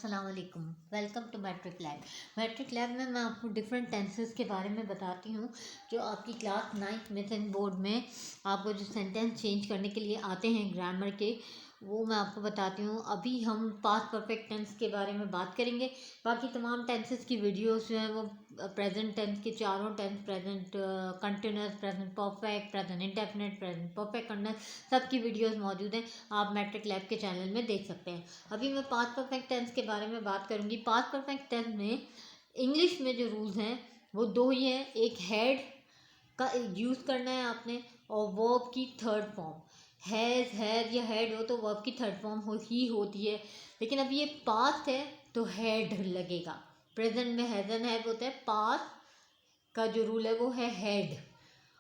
अस्सलाम वालेकुम। Welcome to matric lab. Matric lab में मैं आपको डिफरेंट टेंसेस के बारे में बताती हूँ जो आपकी क्लास 9th में सेंट बोर्ड में आपको जो सेंटेंस चेंज करने के लिए आते हैं ग्रामर के, वो मैं आपको बताती हूँ। अभी हम पास्ट परफेक्ट टेंस के बारे में बात करेंगे। बाकी तमाम टेंसेस की वीडियोस जो हैं वो प्रेजेंट टेंस के चारों tense, present continuous, present perfect, present indefinite, present perfect continuous, सब की वीडियोस मौजूद हैं। आप मैट्रिक लैब के चैनल में देख सकते हैं। अभी मैं पास्ट परफेक्ट टेंस के बारे में बात करूंगी। पास्ट परफेक्ट टेंस में इंग्लिश में जो रूल्स हैं वो दो ही हैं। एक हेड का यूज़ करना है आपने, और वर्ब की थर्ड फॉर्म। हैज़ या हैड हो तो वर्ब की थर्ड फॉर्म ही होती है। लेकिन अब ये पास्ट है तो हेड लगेगा। प्रेजेंट में हैज़ एंड हैव होता है, पास्ट का जो रूल है वो है हेड,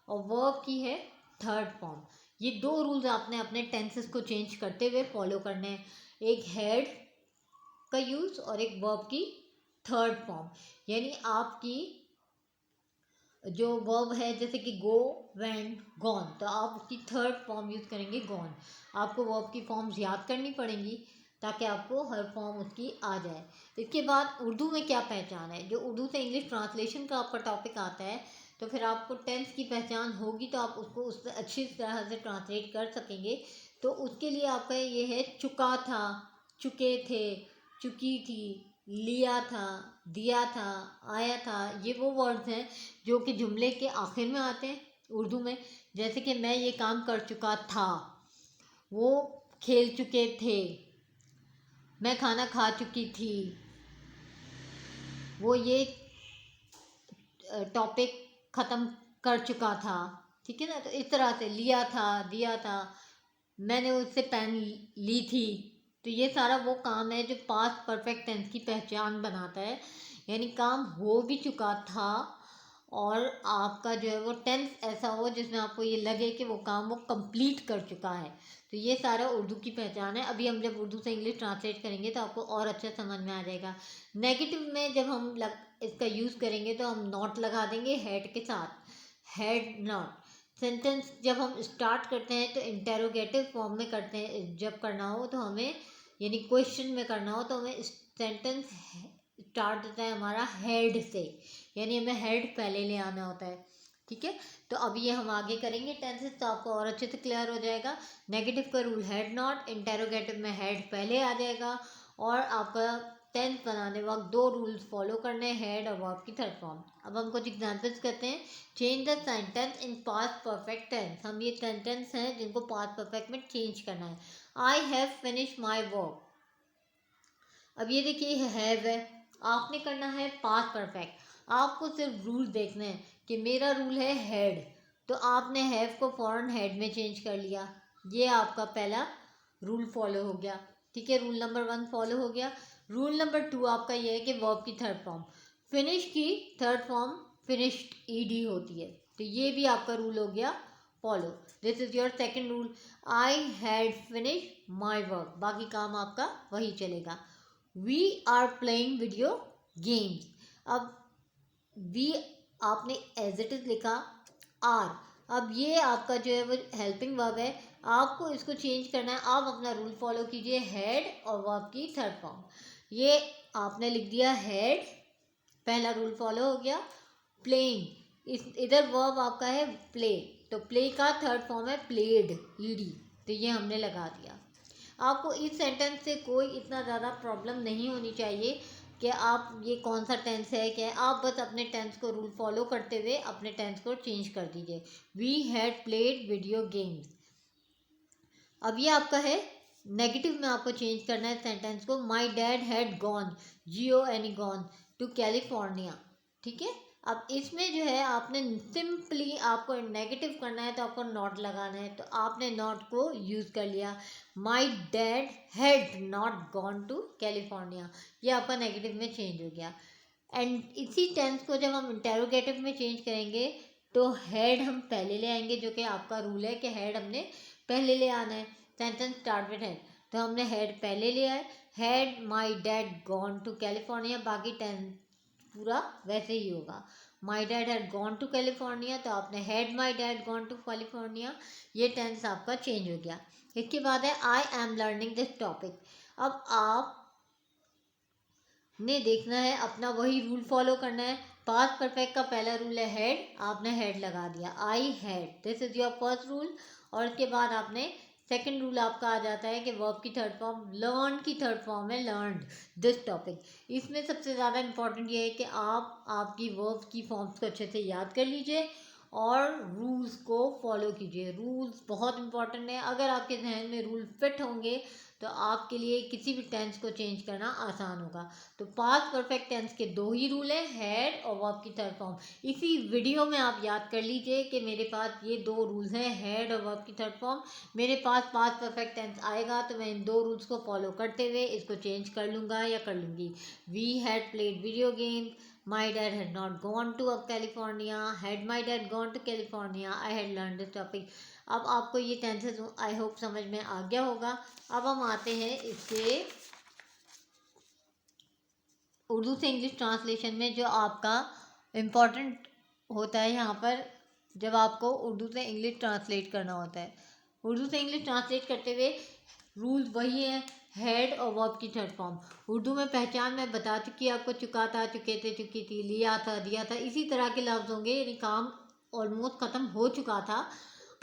और वर्ब की है थर्ड फॉर्म। ये दो रूल्स आपने अपने टेंसेस को चेंज करते हुए फॉलो करने हैं। एक हेड का यूज और एक वर्ब की थर्ड फॉर्म। यानी आपकी जो वर्ब है जैसे कि गो, वेंट, गॉन, तो आप उसकी थर्ड फॉर्म यूज करेंगे गॉन। आपको वर्ब की फॉर्म्स याद करनी पड़ेंगी ताकि आपको हर फॉर्म उसकी आ जाए। इसके बाद उर्दू में क्या पहचान है, जो उर्दू से इंग्लिश ट्रांसलेशन का आपका टॉपिक आता है, तो फिर आपको टेंस की पहचान होगी तो आप उसको उससे अच्छी तरह से ट्रांसलेट कर सकेंगे। तो उसके लिए आपका ये है चुका था, चुके थे, चुकी थी, लिया था, दिया था, आया था। ये वो वर्ड्स हैं जो कि जुमले के आखिर में आते हैं उर्दू में। जैसे कि मैं ये काम कर चुका था, वो खेल चुके थे, मैं खाना खा चुकी थी, वो ये टॉपिक ख़त्म कर चुका था। ठीक है ना। तो इस तरह से लिया था, दिया था, मैंने उससे पेन ली थी। तो ये सारा वो काम है जो पास्ट परफेक्ट टेंस की पहचान बनाता है। यानी काम हो भी चुका था और आपका जो है वो टेंस ऐसा हो जिसमें आपको ये लगे कि वो काम वो कंप्लीट कर चुका है। तो ये सारा उर्दू की पहचान है। अभी हम जब उर्दू से इंग्लिश ट्रांसलेट करेंगे तो आपको और अच्छा समझ में आ जाएगा। नेगेटिव में जब हम इसका यूज़ करेंगे तो हम नॉट लगा देंगे हेड के साथ, हेड नॉट। सेंटेंस जब हम स्टार्ट करते हैं तो इंटेरोगेटिव फॉर्म में करते हैं। जब करना हो तो हमें, यानी क्वेश्चन में करना हो तो हमें सेंटेंस स्टार्ट होता है हमारा हेड से, यानी हमें हेड पहले ले आना होता है। ठीक है। तो अब ये हम आगे करेंगे टेंसेस तो आपको और अच्छे से क्लियर हो जाएगा। नेगेटिव का रूल हेड नॉट, इंटेरोगेटिव में हेड पहले आ जाएगा, और आपका टेंस बनाने वक्त दो रूल्स फॉलो करने, हेड और वर्ब की थर्ड फॉर्म। अब हम कुछ एग्जांपल्स करते हैं। Change the sentence in past perfect tense. हम ये सेंटेंस हैं जिनको पास्ट परफेक्ट में चेंज करना है। I have finish my work. अब ये देखिए हैव है, आपने करना है पास्ट परफेक्ट। आपको सिर्फ रूल देखना है कि मेरा रूल है हेड, तो आपने हैव को फौरन हेड में चेंज कर लिया। ये आपका पहला रूल फॉलो हो गया। ठीक है, रूल नंबर 1 फॉलो हो गया। रूल नंबर 2 आपका ये है कि वर्ब की थर्ड फॉर्म, फिनिश की थर्ड फॉर्म फिनिश्ड ईडी होती है। तो ये भी आपका रूल हो गया follow. This is your second rule. I had finish my work, बाकी काम आपका वही चलेगा। We are playing video games. अब वी आपने एज इट इज लिखा, आर। अब ये आपका जो है वो हेल्पिंग वर्ब है, आपको इसको चेंज करना है। आप अपना रूल फॉलो कीजिए, हेड और वर्ब की थर्ड फॉर्म। ये आपने लिख दिया हेड, पहला रूल फॉलो हो गया। प्लेइंग, इस इधर वर्ब आपका है प्ले, तो प्ले का थर्ड फॉर्म है प्लेड, ईडी, तो ये हमने लगा दिया। आपको इस सेंटेंस से कोई इतना ज़्यादा प्रॉब्लम नहीं होनी चाहिए कि आप ये कौन सा टेंस है क्या है। आप बस अपने टेंस को रूल फॉलो करते हुए अपने टेंस को चेंज कर दीजिए। We had played video games. अब ये आपका है नेगेटिव में, आपको चेंज करना है सेंटेंस को। My dad had gone, GON gone, to California. ठीक है। अब इसमें जो है आपने सिंपली, आपको नेगेटिव करना है तो आपको नॉट लगाना है, तो आपने नॉट को यूज़ कर लिया। My dad had not gone to California, ये आपका नेगेटिव में चेंज हो गया। एंड इसी टेंस को जब हम इंटेरोगेटिव में चेंज करेंगे तो हेड हम पहले ले आएंगे, जो कि आपका रूल है कि हेड हमने पहले ले आना है। सेंटेंस स्टार्ट विद हेड, तो हमने हेड पहले ले आए। Had my dad gone to California, बाकी टेंस पूरा वैसे ही होगा। My dad had gone to California, तो आपने had my dad gone to California, ये टेंस आपका चेंज हो गया। इसके बाद है I am learning this topic. अब आप ने देखना है, अपना वही रूल फॉलो करना है। पास्ट परफेक्ट का पहला रूल है हेड, आपने हेड लगा दिया, I had, this is your first rule. और उसके बाद आपने सेकंड रूल आपका आ जाता है कि वर्ब की थर्ड फॉर्म, लर्न की थर्ड फॉर्म है लर्नड दिस टॉपिक। इसमें सबसे ज़्यादा इंपॉर्टेंट ये है कि आप आपकी वर्ब की फॉर्म्स को अच्छे से याद कर लीजिए और रूल्स को फॉलो कीजिए। रूल्स बहुत इंपॉर्टेंट है, अगर आपके जहन में रूल फिट होंगे तो आपके लिए किसी भी टेंस को चेंज करना आसान होगा। तो पास्ट परफेक्ट टेंस के दो ही रूल हैं, हैड और वर्ब की थर्ड फॉर्म। इसी वीडियो में आप याद कर लीजिए कि मेरे पास ये दो रूल्स हैं, हैड और वर्ब की थर्ड फॉर्म। मेरे पास पास्ट परफेक्ट टेंस आएगा तो मैं इन दो रूल्स को फॉलो करते हुए इसको चेंज कर लूँगा या कर लूँगी। We had played video game, my dad had not gone to California, had my dad gone to California, I had learned this topic। अब आपको ये टेंसेस आई होप समझ में आ गया होगा। अब हम आते हैं इसके उर्दू से इंग्लिश ट्रांसलेशन में, जो आपका इम्पॉर्टेंट होता है यहाँ पर जब आपको उर्दू से इंग्लिश ट्रांसलेट करना होता है। उर्दू से इंग्लिश ट्रांसलेट करते हुए रूल्स वही है, हेड और वर्ब की थर्ड फॉर्म। उर्दू में पहचान मैं बता चुकी आपको, चुका था, चुके थे, चुकी थी, लिया था, दिया था, इसी तरह के लफ्ज़ होंगे। यानी काम ऑलमोस्ट ख़त्म हो चुका था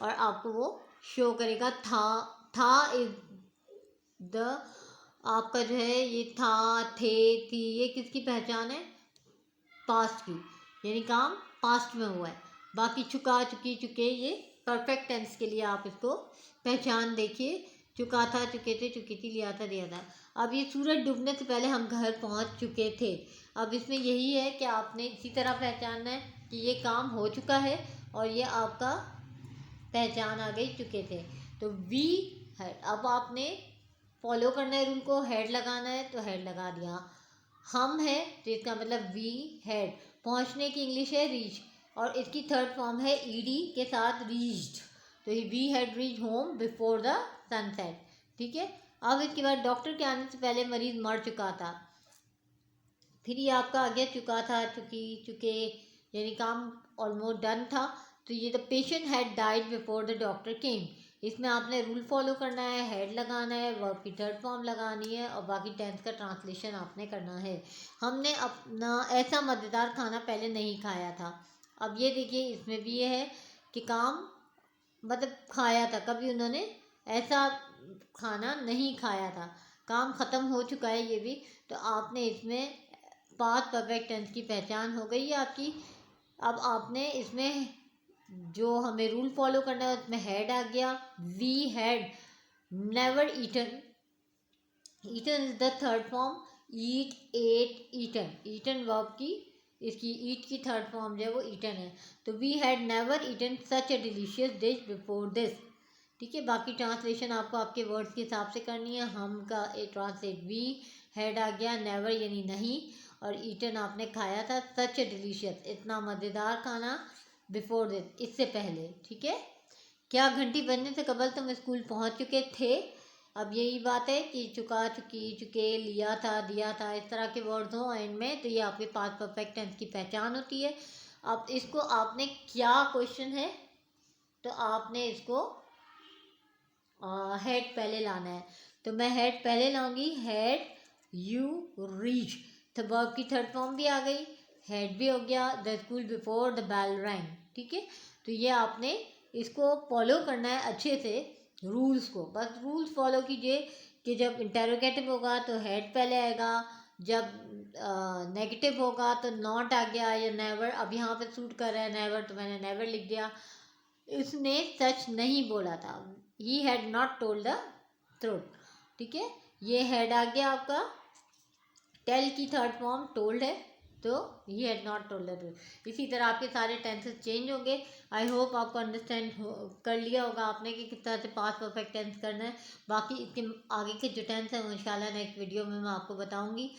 और आपको वो शो करेगा। था इज द, आपका जो है ये था, थे, थी, ये किसकी पहचान है? पास्ट की, यानी काम पास्ट में हुआ है। बाकी चुका, चुकी, चुके, ये परफेक्ट टेंस के लिए आप इसको पहचान देखिए, चुका था, चुके थे, चुकी थी, लिया था, दिया था। अब ये सूरज डूबने से पहले हम घर पहुंच चुके थे। अब इसमें यही है कि आपने इसी तरह पहचानना है कि ये काम हो चुका है और ये आपका पहचान आ गई, चुके थे। तो वी हैड, अब आपने फॉलो करना है रूल को, हेड लगाना है तो हेड लगा दिया। हम है तो इसका मतलब वी हैड। पहुंचने की इंग्लिश है रीच और इसकी थर्ड फॉर्म है ईडी के साथ रीच्ड। तो we had reach home before the sunset. ठीक है। अब इसके बाद डॉक्टर के आने से पहले मरीज मर चुका था। फिर ये आपका आ गया चुका था, चुकी, चुके, यानी काम ऑलमोस्ट डन था। तो ये the patient had died before the doctor केम। इसमें आपने रूल फॉलो करना है, हेड लगाना है, वर्ब की थर्ड फॉर्म लगानी है और बाकी टेंस का ट्रांसलेशन आपने करना है। हमने अपना ऐसा मज़ेदार खाना पहले नहीं खाया था। अब ये देखिए इसमें भी ये है कि काम मतलब खाया था, कभी उन्होंने ऐसा खाना नहीं खाया था, काम ख़त्म हो चुका है ये भी। तो आपने इसमें पास्ट परफेक्ट टेंस की पहचान हो गई है आपकी। अब आपने इसमें जो हमें रूल फॉलो करना है उसमें हेड आ गया, we had never eaten, eaten is the third form, eat, ate, eaten, eaten verb की, इसकी ईट की थर्ड फॉर्म जो है वो ईटन है। तो we had never eaten such a delicious dish before this. ठीक है। बाकी ट्रांसलेशन आपको आपके वर्ड्स के हिसाब से करनी है। हम का ए ट्रांसलेट वी हैड आ गया, नेवर यानी नहीं, और ईटन आपने खाया था, सच ए डिलीशियस इतना मज़ेदार खाना, बिफोर दिस इससे पहले। ठीक है। क्या घंटी बजने से कबल तुम स्कूल पहुंच चुके थे। अब यही बात है कि चुका, चुकी, चुके, लिया था, दिया था, इस तरह के वर्ड्स हों एंड में तो ये आपके पास्ट परफेक्ट टेंस की पहचान होती है। अब इसको आपने, क्या क्वेश्चन है, तो आपने इसको हेड पहले लाना है। तो मैं हेड पहले लाऊंगी, हेड यू रीच। तो वर्ब की थर्ड फॉर्म भी आ गई, हेड भी हो गया, the school before the bell rang. ठीक है। तो ये आपने इसको फॉलो करना है अच्छे से, रूल्स को बस रूल्स फॉलो कीजिए कि जब इंटेरोगेटिव होगा तो हेड पहले आएगा, जब नेगेटिव होगा तो नॉट आ गया या नेवर। अब यहाँ पे सूट कर रहा है नेवर तो मैंने नेवर लिख दिया। उसने सच नहीं बोला था, he had not told the truth. ठीक है। ये हेड आ गया आपका, टेल की थर्ड फॉर्म टोल्ड है, तो he had not told the truth. इसी तरह आपके सारे टेंसेस चेंज होंगे। आई होप आपको अंडरस्टैंड कर लिया होगा आपने कि किस तरह से पास्ट परफेक्ट टेंस करना है। बाकी इसके आगे के जो टेंस हैं वो इंशाल्लाह नेक्स्ट वीडियो में मैं आपको बताऊंगी।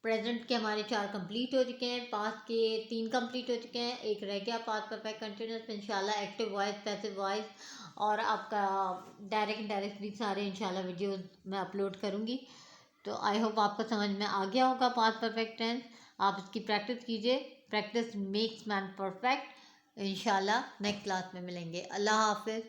प्रेजेंट के हमारे 4 कंप्लीट हो चुके हैं, पास्ट के 3 कंप्लीट हो चुके हैं, एक रह गया पास्ट परफेक्ट कंटिन्यूस। इंशाल्लाह एक्टिव वॉइस, पैसिव वॉइस और आपका डायरेक्ट इनडायरेक्ट भी सारे इंशाल्लाह वीडियो मैं अपलोड करूँगी। तो आई होप आपको समझ में आ गया होगा पास्ट परफेक्ट टेंस। आप इसकी प्रैक्टिस कीजिए, प्रैक्टिस मेक्स मैन परफेक्ट। इंशाल्लाह नेक्स्ट क्लास में मिलेंगे। अल्लाह हाफिज़।